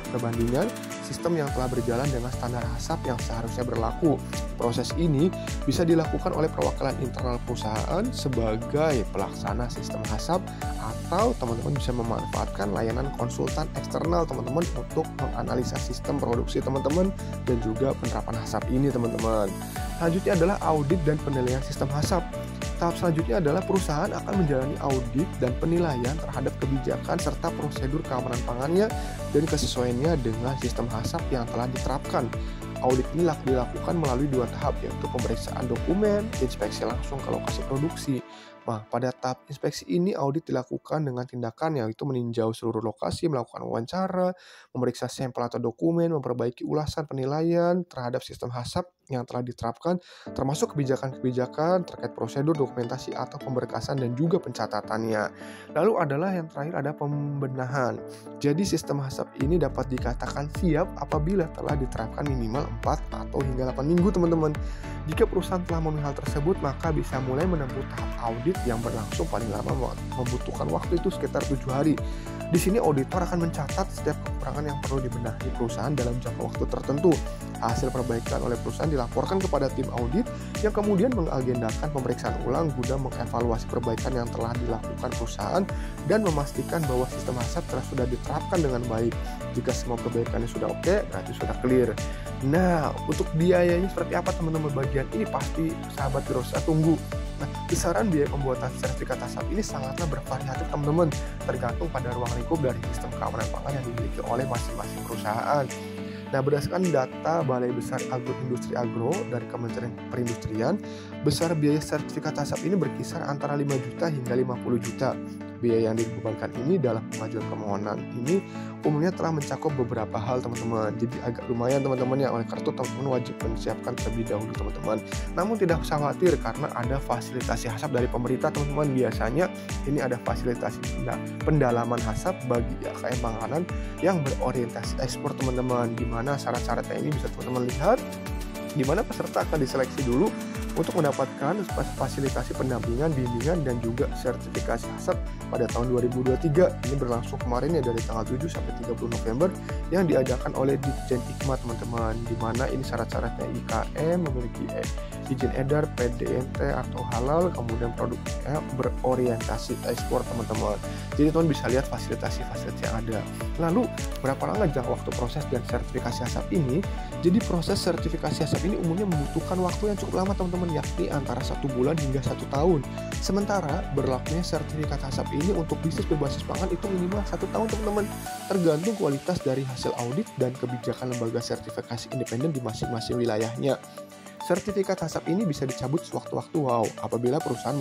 perbandingan sistem yang telah berjalan dengan standar HACCP yang seharusnya berlaku. Proses ini bisa dilakukan oleh perwakilan internal perusahaan sebagai pelaksana sistem HACCP, atau teman-teman bisa memanfaatkan layanan konsultan eksternal teman-teman untuk menganalisa sistem produksi teman-teman dan juga penerapan HACCP ini teman-teman. Selanjutnya adalah audit dan penilaian sistem HACCP. Tahap selanjutnya adalah perusahaan akan menjalani audit dan penilaian terhadap kebijakan serta prosedur keamanan pangannya dan kesesuaiannya dengan sistem HACCP yang telah diterapkan. Audit ini dilakukan melalui 2 tahap, yaitu pemeriksaan dokumen, inspeksi langsung ke lokasi produksi. Nah, pada tahap inspeksi ini audit dilakukan dengan tindakan yaitu meninjau seluruh lokasi, melakukan wawancara, memeriksa sampel atau dokumen, memperbaiki ulasan penilaian terhadap sistem HACCP yang telah diterapkan, termasuk kebijakan-kebijakan terkait prosedur, dokumentasi, atau pemberkasan dan juga pencatatannya. Lalu adalah yang terakhir ada pembenahan. Jadi sistem HACCP ini dapat dikatakan siap apabila telah diterapkan minimal 4 atau hingga 8 minggu teman-teman. Jika perusahaan telah memenuhi hal tersebut, maka bisa mulai menempuh tahap audit yang berlangsung paling lama membutuhkan waktu itu sekitar 7 hari. Di sini auditor akan mencatat setiap kekurangan yang perlu dibenahi perusahaan dalam jangka waktu tertentu. Hasil perbaikan oleh perusahaan dilaporkan kepada tim audit yang kemudian mengagendakan pemeriksaan ulang guna mengevaluasi perbaikan yang telah dilakukan perusahaan dan memastikan bahwa sistem HACCP telah sudah diterapkan dengan baik. Jika semua perbaikannya sudah oke, berarti sudah clear. Nah, untuk biayanya seperti apa teman-teman bagian ini pasti sahabat Wirausaha tunggu. Nah, kisaran biaya pembuatan sertifikat HACCP ini sangatlah bervariatif teman-teman, tergantung pada ruang lingkup dari sistem keamanan pangan yang dimiliki oleh masing-masing perusahaan. Nah, berdasarkan data Balai Besar Industri Agro dari Kementerian Perindustrian, besar biaya sertifikat HACCP ini berkisar antara 5 juta hingga 50 juta. Biaya yang dibebankan ini dalam pengajuan permohonan ini umumnya telah mencakup beberapa hal teman-teman. Jadi agak lumayan teman-teman ya, oleh karena itu teman-teman wajib menyiapkan terlebih dahulu teman-teman. Namun tidak usah khawatir karena ada fasilitasi HACCP dari pemerintah teman-teman. Biasanya ini ada fasilitasi pendalaman HACCP bagi UMKM panganan yang berorientasi ekspor teman-teman. Di mana syarat-syaratnya ini bisa teman-teman lihat, di mana peserta akan diseleksi dulu untuk mendapatkan fasilitasi pendampingan, bimbingan, dan juga sertifikasi HACCP pada tahun 2023. Ini berlangsung kemarin ya dari tanggal 7 sampai 30 November yang diadakan oleh Ditjen IKMA teman-teman, di mana ini syarat-syaratnya IKM memiliki izin edar, PDNT atau halal, kemudian produknya berorientasi ekspor teman-teman. Jadi teman bisa lihat fasilitas-fasilitas yang ada. Lalu berapa lama jangka waktu proses dan sertifikasi HACCP ini? Jadi proses sertifikasi HACCP ini umumnya membutuhkan waktu yang cukup lama teman-teman, yakni antara 1 bulan hingga 1 tahun. Sementara berlakunya sertifikat HACCP ini untuk bisnis berbasis pangan itu minimal 1 tahun teman-teman, tergantung kualitas dari hasil audit dan kebijakan lembaga sertifikasi independen di masing-masing wilayahnya. Sertifikat HACCP ini bisa dicabut sewaktu-waktu apabila perusahaan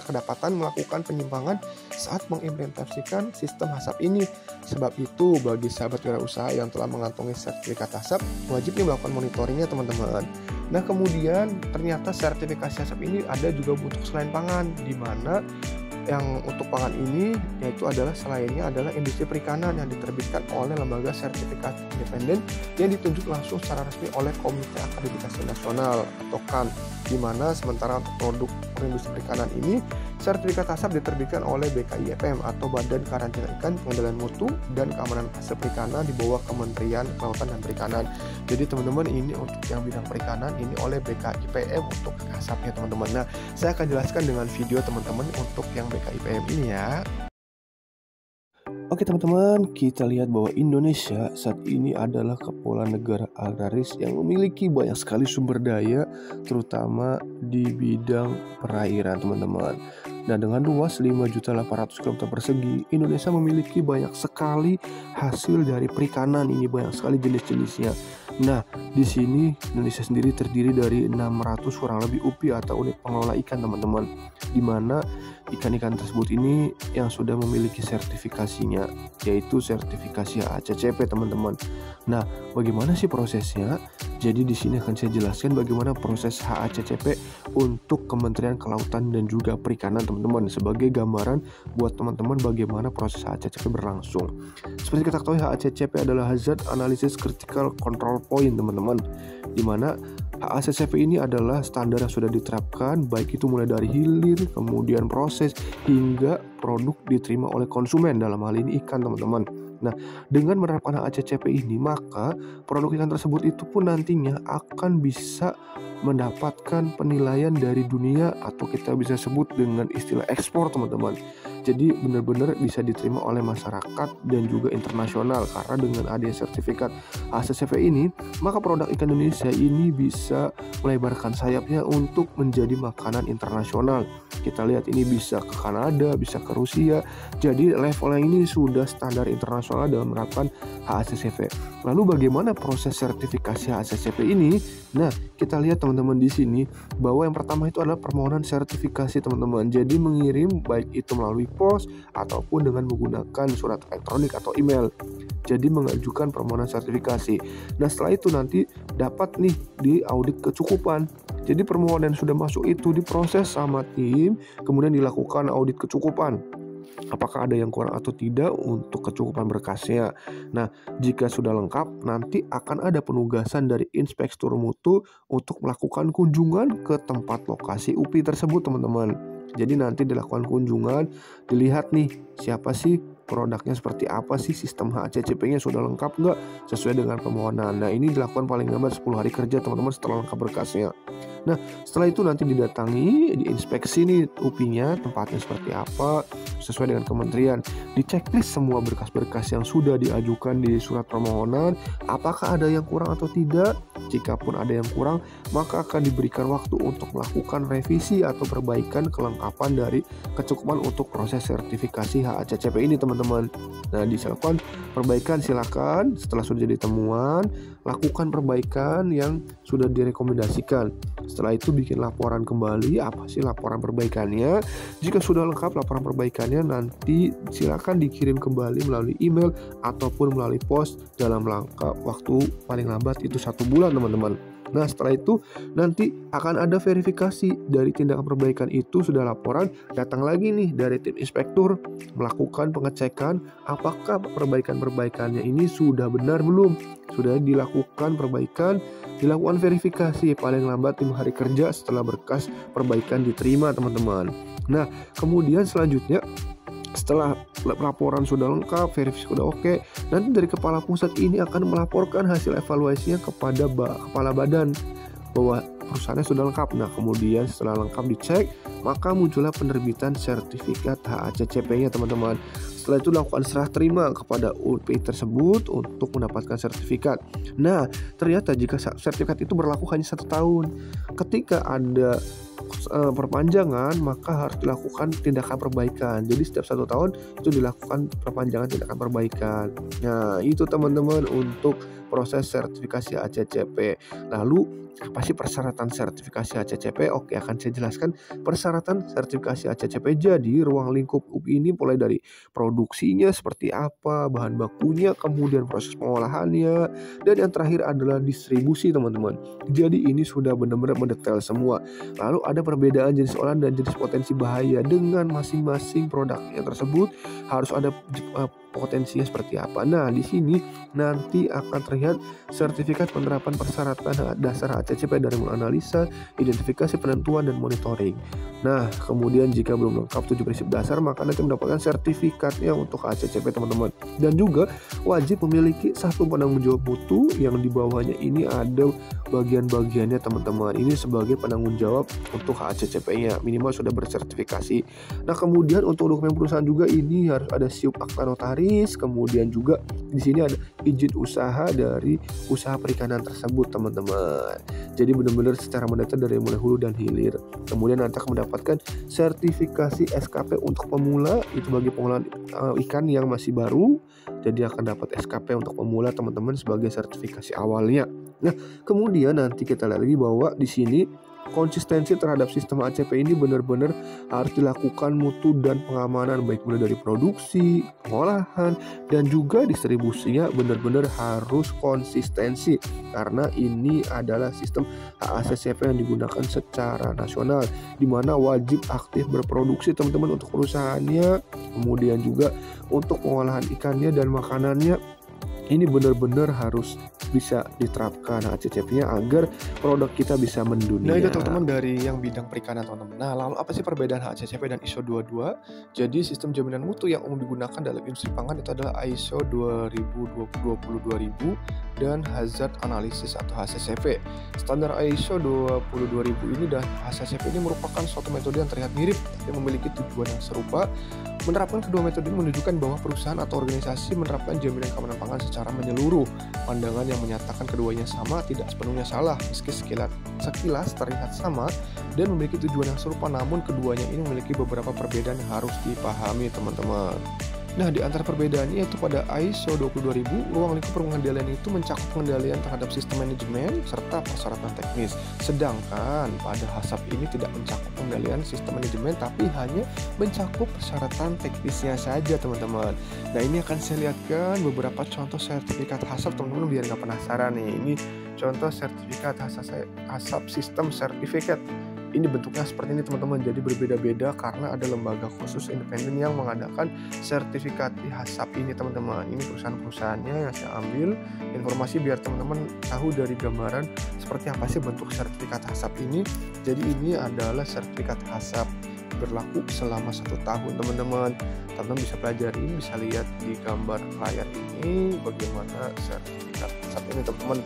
kedapatan melakukan penyimpangan saat mengimplementasikan sistem HACCP ini. Sebab itu, bagi sahabat wirausaha yang telah mengantongi sertifikat HACCP, wajibnya melakukan monitoringnya teman-teman. Nah, kemudian ternyata sertifikasi HACCP ini ada juga untuk selain pangan, di mana yang untuk pangan ini yaitu adalah selainnya adalah industri perikanan yang diterbitkan oleh lembaga sertifikat independen yang ditunjuk langsung secara resmi oleh Komite Akreditasi Nasional atau KAN, di mana sementara untuk produk industri perikanan ini sertifikat HACCP diterbitkan oleh BKIPM atau Badan Karantina Ikan Pengendalian Mutu dan Keamanan Hasil Perikanan di bawah Kementerian Kelautan dan Perikanan. Jadi teman-teman ini untuk yang bidang perikanan ini oleh BKIPM untuk HACCP-nya teman-teman. Nah, saya akan jelaskan dengan video teman-teman untuk yang BKIPM ini ya. Oke teman-teman, kita lihat bahwa Indonesia saat ini adalah kepulauan negara agraris yang memiliki banyak sekali sumber daya, terutama di bidang perairan teman-teman. Nah, dengan luas 5.800 km persegi, Indonesia memiliki banyak sekali hasil dari perikanan. Ini banyak sekali jenis-jenisnya. Nah, di sini Indonesia sendiri terdiri dari 600 kurang lebih UPI atau unit pengelola ikan teman-teman, di mana ikan-ikan tersebut ini yang sudah memiliki sertifikasinya, yaitu sertifikasi HACCP teman-teman. Nah, bagaimana sih prosesnya? Jadi di sini akan saya jelaskan bagaimana proses HACCP untuk Kementerian Kelautan dan juga Perikanan teman-teman, sebagai gambaran buat teman-teman bagaimana proses HACCP berlangsung. Seperti kita ketahui, HACCP adalah Hazard Analysis Critical Control Point teman-teman, di mana HACCP ini adalah standar yang sudah diterapkan, baik itu mulai dari hilir, kemudian proses, hingga produk diterima oleh konsumen, dalam hal ini ikan teman-teman. Nah, dengan menerapkan HACCP ini, maka produk ikan tersebut itu pun nantinya akan bisa mendapatkan penilaian dari dunia, atau kita bisa sebut dengan istilah ekspor teman-teman. Jadi benar-benar bisa diterima oleh masyarakat dan juga internasional, karena dengan adanya sertifikat HACCP ini, maka produk ikan Indonesia ini bisa melebarkan sayapnya untuk menjadi makanan internasional. Kita lihat ini bisa ke Kanada, bisa ke Rusia. Jadi levelnya ini sudah standar internasional dalam menerapkan HACCP. Lalu bagaimana proses sertifikasi HACCP ini? Nah, kita lihat teman-teman di sini bahwa yang pertama itu adalah permohonan sertifikasi teman-teman. Jadi mengirim baik itu melalui pos ataupun dengan menggunakan surat elektronik atau email. jadi mengajukan permohonan sertifikasi. Nah setelah itu nanti dapat nih di audit kecukupan. Jadi permohonan yang sudah masuk itu diproses sama tim, kemudian dilakukan audit kecukupan. Apakah ada yang kurang atau tidak untuk kecukupan berkasnya. Nah, jika sudah lengkap, nanti akan ada penugasan dari inspektur mutu untuk melakukan kunjungan ke tempat lokasi UPI tersebut, teman-teman. Jadi nanti dilakukan kunjungan, dilihat nih siapa sih produknya, seperti apa sih, sistem HACCP-nya sudah lengkap nggak sesuai dengan permohonan. Nah ini dilakukan paling lambat 10 hari kerja teman-teman setelah lengkap berkasnya. Nah setelah itu nanti didatangi, diinspeksi nih UPI-nya, tempatnya seperti apa sesuai dengan kementerian. Di checklist semua berkas-berkas yang sudah diajukan di surat permohonan, apakah ada yang kurang atau tidak. Jikapun ada yang kurang, maka akan diberikan waktu untuk melakukan revisi atau perbaikan kelengkapan dari kecukupan untuk proses sertifikasi HACCP ini, teman-teman. Nah, dilakukan perbaikan silakan. Setelah sudah jadi temuan, lakukan perbaikan yang sudah direkomendasikan. Setelah itu bikin laporan kembali. Apa sih laporan perbaikannya? Jika sudah lengkap laporan perbaikannya, nanti silakan dikirim kembali melalui email ataupun melalui pos dalam rangka waktu paling lambat itu 1 bulan, teman-teman. Nah setelah itu nanti akan ada verifikasi dari tindakan perbaikan itu. Sudah laporan, datang lagi nih dari tim inspektur melakukan pengecekan apakah perbaikan-perbaikannya ini sudah benar belum. Sudah dilakukan perbaikan, dilakukan verifikasi paling lambat 5 hari kerja setelah berkas perbaikan diterima, teman-teman. Nah kemudian selanjutnya, setelah laporan sudah lengkap, verifikasi sudah oke, nanti dari kepala pusat ini akan melaporkan hasil evaluasinya kepada kepala badan bahwa perusahaannya sudah lengkap. Nah kemudian setelah lengkap dicek, maka muncullah penerbitan sertifikat HACCP-nya, teman-teman. Setelah itu lakukan serah terima kepada UPI tersebut untuk mendapatkan sertifikat. Nah ternyata jika sertifikat itu berlaku hanya 1 tahun, ketika ada perpanjangan maka harus dilakukan tindakan perbaikan. Jadi setiap 1 tahun itu dilakukan perpanjangan tindakan perbaikan. Nah itu teman-teman untuk proses sertifikasi HACCP. Lalu apa sih persyaratan sertifikasi HACCP? Oke, akan saya jelaskan persyaratan sertifikasi HACCP. Jadi ruang lingkup UPI ini mulai dari produksinya seperti apa, bahan bakunya, kemudian proses pengolahannya, dan yang terakhir adalah distribusi, teman-teman. Jadi ini sudah benar-benar mendetail semua. Lalu ada perbedaan jenis olahan dan jenis potensi bahaya dengan masing-masing produknya tersebut, harus ada potensinya seperti apa. Nah di sini nanti akan terlihat sertifikat penerapan persyaratan dasar HACCP dari mulai analisa, identifikasi, penentuan, dan monitoring. Nah kemudian jika belum lengkap 7 prinsip dasar, maka nanti mendapatkan sertifikatnya untuk HACCP, teman-teman. Dan juga wajib memiliki 1 penanggung jawab mutu yang di bawahnya ini ada bagian-bagiannya, teman-teman. Ini sebagai penanggung jawab untuk HACCP-nya, minimal sudah bersertifikasi. Nah kemudian untuk dokumen perusahaan juga ini harus ada siup akta notaris, kemudian juga di sini ada izin usaha dari usaha perikanan tersebut, teman-teman. Jadi benar-benar secara mendetail dari mulai hulu dan hilir. Kemudian nanti akan mendapatkan sertifikasi SKP untuk pemula, itu bagi pengolahan ikan yang masih baru. Jadi akan dapat SKP untuk pemula, teman-teman, sebagai sertifikasi awalnya. Nah kemudian nanti kita lihat lagi bahwa di sini konsistensi terhadap sistem HACCP ini benar-benar harus dilakukan mutu dan pengamanan, baik mulai dari produksi, pengolahan, dan juga distribusinya benar-benar harus konsistensi, karena ini adalah sistem HACCP yang digunakan secara nasional, di mana wajib aktif berproduksi, teman-teman, untuk perusahaannya, kemudian juga untuk pengolahan ikannya dan makanannya. Ini benar-benar harus bisa diterapkan HACCP-nya agar produk kita bisa mendunia. Nah itu teman-teman dari yang bidang perikanan, teman-teman. Nah lalu apa sih perbedaan HACCP dan ISO 22? Jadi sistem jaminan mutu yang umum digunakan dalam industri pangan itu adalah ISO 20020 dan Hazard Analysis atau HACCP. Standar ISO 22000 ini dan HACCP ini merupakan suatu metode yang terlihat mirip tapi memiliki tujuan yang serupa. Menerapkan kedua metode ini menunjukkan bahwa perusahaan atau organisasi menerapkan jaminan keamanan pangan secara menyeluruh. Pandangan yang menyatakan keduanya sama tidak sepenuhnya salah, meski sekilas terlihat sama dan memiliki tujuan yang serupa, namun keduanya ini memiliki beberapa perbedaan yang harus dipahami, teman-teman. Nah, di antara perbedaannya yaitu pada ISO 22000, ruang lingkup pengendalian itu mencakup pengendalian terhadap sistem manajemen serta persyaratan teknis. Sedangkan pada HACCP ini tidak mencakup pengendalian sistem manajemen, tapi hanya mencakup persyaratan teknisnya saja, teman-teman. Nah, ini akan saya lihatkan beberapa contoh sertifikat HACCP, teman-teman, biar nggak penasaran nih. Ini contoh sertifikat HACCP System Certificate. Ini bentuknya seperti ini, teman-teman. Jadi berbeda-beda karena ada lembaga khusus independen yang mengadakan sertifikat di HACCP ini, teman-teman. Ini perusahaan-perusahaannya yang saya ambil informasi biar teman-teman tahu dari gambaran seperti apa sih bentuk sertifikat HACCP ini. Jadi ini adalah sertifikat HACCP berlaku selama 1 tahun, teman-teman. Teman-teman bisa pelajarin, bisa lihat di gambar layar ini bagaimana sertifikat HACCP ini, teman-teman.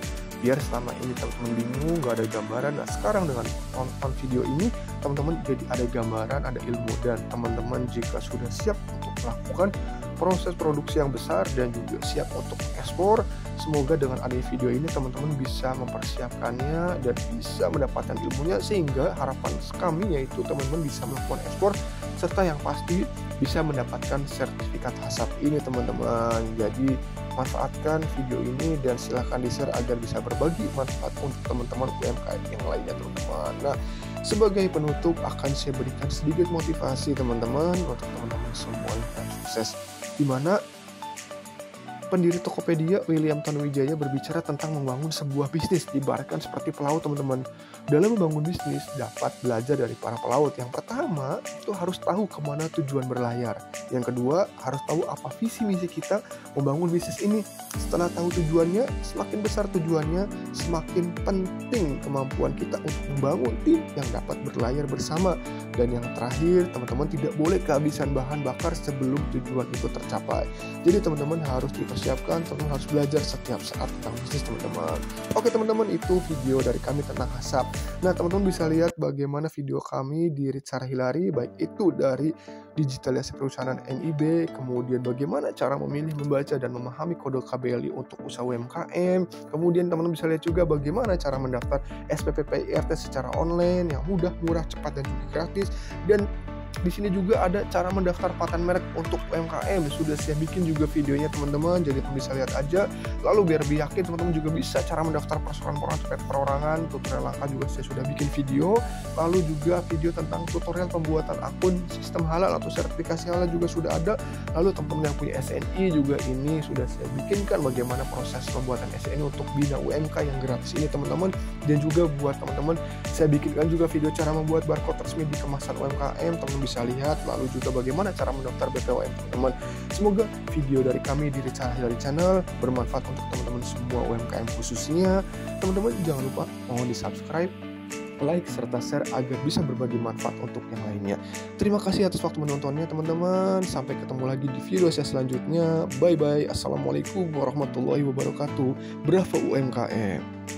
Biar selama ini teman-teman bingung, gak ada gambaran. Nah, sekarang dengan tonton video ini, teman-teman jadi ada gambaran, ada ilmu. Dan teman-teman jika sudah siap untuk melakukan proses produksi yang besar dan juga siap untuk ekspor, semoga dengan adanya video ini teman-teman bisa mempersiapkannya dan bisa mendapatkan ilmunya, sehingga harapan kami yaitu teman-teman bisa melakukan ekspor serta yang pasti bisa mendapatkan sertifikat HACCP ini, teman-teman. Jadi manfaatkan video ini dan silahkan di-share agar bisa berbagi manfaat untuk teman-teman UMKM yang lainnya, teman-teman. Nah, sebagai penutup akan saya berikan sedikit motivasi, teman-teman, untuk teman-teman semua yang sukses, di mana pendiri Tokopedia William Tanuwijaya berbicara tentang membangun sebuah bisnis, diibaratkan seperti pelaut, teman-teman. Dalam membangun bisnis dapat belajar dari para pelaut. Yang pertama itu harus tahu kemana tujuan berlayar. Yang kedua harus tahu apa visi misi kita membangun bisnis ini. Setelah tahu tujuannya, semakin besar tujuannya, semakin penting kemampuan kita untuk membangun tim yang dapat berlayar bersama. Dan yang terakhir, teman-teman tidak boleh kehabisan bahan bakar sebelum tujuan itu tercapai. Jadi teman-teman harus dipersiapkan, teman-teman harus belajar setiap saat tentang bisnis, teman-teman. Oke, teman-teman, itu video dari kami tentang HACCP. Nah, teman-teman bisa lihat bagaimana video kami di Ritsara Hillary, baik itu dari digitalisasi perusahaan NIB, kemudian bagaimana cara memilih, membaca, dan memahami kode KBLI untuk usaha UMKM. Kemudian teman-teman bisa lihat juga bagaimana cara mendaftar SPP PIRT secara online yang mudah, murah, cepat, dan juga gratis. Dan di sini juga ada cara mendaftar paten merek untuk UMKM. Sudah saya bikin juga videonya, teman-teman. Jadi teman bisa lihat aja. Lalu biar lebih yakin, teman-teman juga bisa cara mendaftar perorangan, tutorial langkah juga saya sudah bikin video. Lalu juga video tentang tutorial pembuatan akun sistem halal atau sertifikasi halal juga sudah ada. Lalu teman-teman yang punya SNI juga ini sudah saya bikinkan bagaimana proses pembuatan SNI untuk bina UMK yang gratis ini, teman-teman. Dan juga buat teman-teman saya bikinkan juga video cara membuat barcode resmi di kemasan UMKM, teman-teman bisa lihat. Lalu juga bagaimana cara mendaftar BPOM, teman-teman. Semoga video dari kami di Ritsara Hillary Channel bermanfaat untuk teman-teman semua UMKM khususnya. Teman-teman jangan lupa mohon di subscribe, like, serta share agar bisa berbagi manfaat untuk yang lainnya. Terima kasih atas waktu menontonnya, teman-teman. Sampai ketemu lagi di video saya selanjutnya. Bye-bye. Assalamualaikum warahmatullahi wabarakatuh. Bravo UMKM.